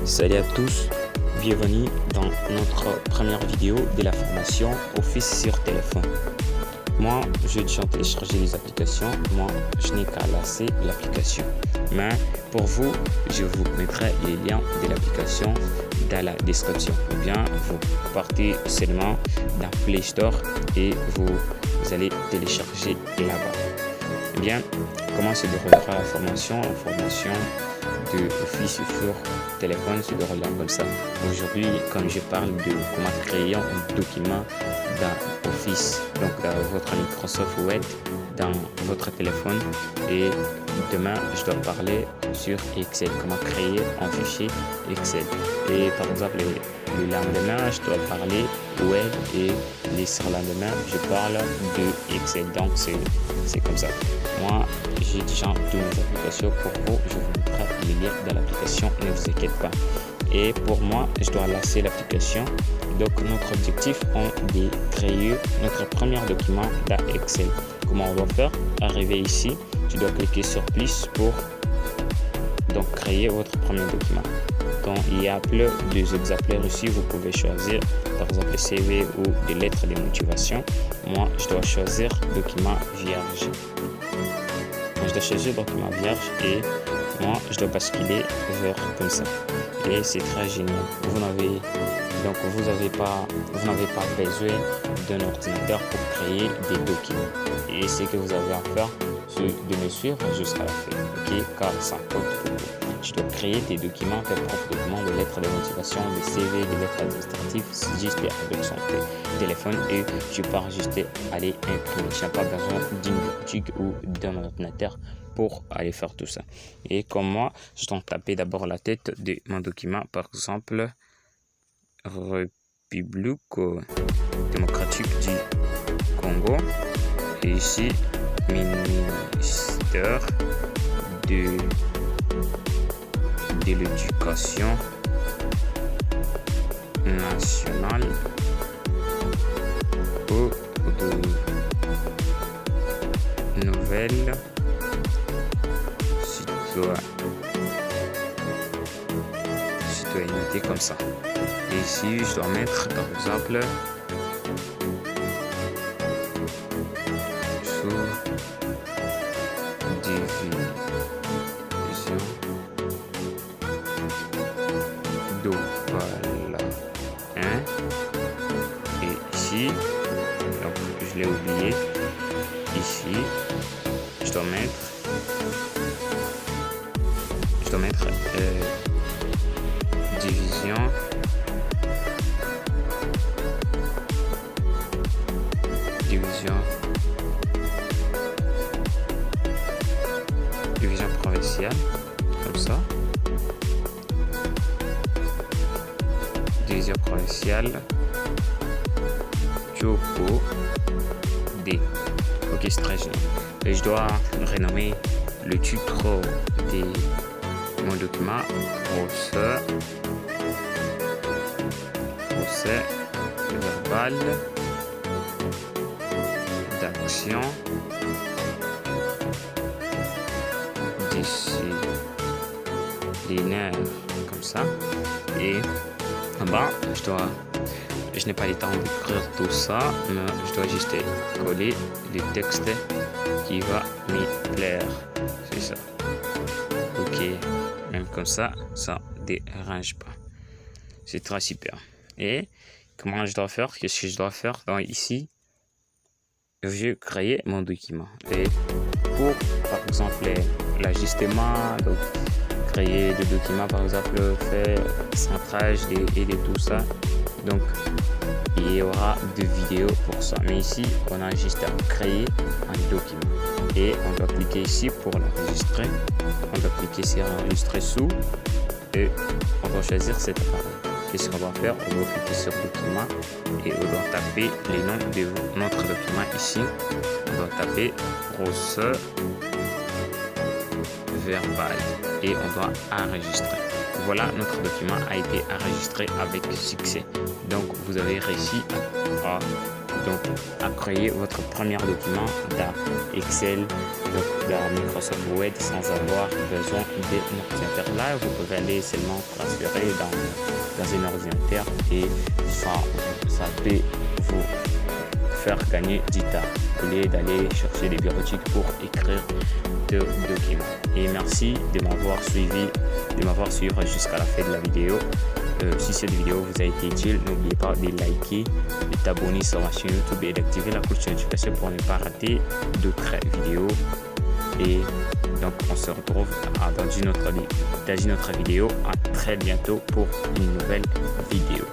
Salut à tous, bienvenue dans notre première vidéo de la formation Office sur téléphone. Moi, j'ai déjà téléchargé les applications, moi je n'ai qu'à lancer l'application. Mais pour vous, je vous mettrai les liens de l'application dans la description. Ou bien vous partez seulement dans Play Store et vous allez télécharger là-bas. Eh bien, comment se déroulera la formation? La formation de Office sur téléphone se déroulera comme ça. Aujourd'hui, comme je parle de comment créer un document dans Office, donc dans votre Microsoft Word, dans votre téléphone, et demain, je dois parler sur Excel, comment créer un fichier Excel. Et par exemple, le lendemain, je dois parler Word et le surlendemain, je parle de Excel. Donc, c'est comme ça. Moi, j'ai déjà toutes mes applications pour vous. Je vous mettrai les liens dans l'application, ne vous inquiétez pas. Et pour moi, je dois lancer l'application. Donc, notre objectif est de créer notre premier document dans Excel. Comment on doit faire? Arriver ici, tu dois cliquer sur plus pour donc créer votre premier document. Donc, il y a plein d'exemplaires ici. Vous pouvez choisir par exemple CV ou des lettres de motivation. Moi, je dois choisir document vierge. Je dois choisir document vierge et moi, je dois basculer vers comme ça. Et c'est très génial. Vous n'avez pas besoin d'un ordinateur pour créer des documents. Et ce que vous avez à faire, c'est de me suivre jusqu'à la fin. Ok, car ça compte pour vous. Je dois créer des documents, tes propres documents, des lettres de motivation, des CV, des lettres administratives, juste avec son téléphone et je peux juste aller imprimer. Je n'ai pas besoin d'une boutique ou d'un ordinateur pour aller faire tout ça. Et comme moi, je dois taper d'abord la tête de mon document, par exemple, République démocratique du Congo. Et ici, ministère de l'éducation nationale ou de nouvelles citoyenneté comme ça. Et ici, je dois mettre par exemple sous-division d'eau. Voilà. Et ici, donc je l'ai oublié. Ici, je dois mettre division provinciale comme ça. Division provinciale Choco D. Ok, c'est très génial. Et je dois renommer le titre de mon document procès verbal d'action disciplinaire comme ça. Et en bas, je n'ai pas le temps d'écrire tout ça, mais je dois juste coller le texte qui va me plaire. C'est ça. Ok, même comme ça, ça dérange pas. C'est très super. Et comment je dois faire? Qu'est-ce que je dois faire? Donc ici, je vais créer mon document. Et pour, par exemple, l'ajustement, donc créer des documents, par exemple, faire centrage et de tout ça. Donc, il y aura des vidéos pour ça. Mais ici, on a juste à créer un document. Et on doit cliquer ici pour l'enregistrer. On doit cliquer sur enregistrer sous. Et on doit choisir cet appareil. Qu'est-ce qu'on doit faire? On doit cliquer sur document et on doit taper les noms de notre document ici. On doit taper procès verbal et on doit enregistrer. Voilà, notre document a été enregistré avec succès. Donc, vous avez réussi à donc à créer votre premier document dans Excel, donc dans Microsoft Word sans avoir besoin d'un ordinateur. Là, vous pouvez aller seulement transférer dans un ordinateur et ça peut vous faire gagner du temps au lieu d'aller chercher des bureautiques pour écrire de documents. Et merci de m'avoir suivi jusqu'à la fin de la vidéo. Si cette vidéo vous a été utile, n'oubliez pas de liker, de t'abonner sur ma chaîne YouTube et d'activer la cloche de notification pour ne pas rater d'autres vidéos. Et donc on se retrouve dans une autre vidéo. À très bientôt pour une nouvelle vidéo.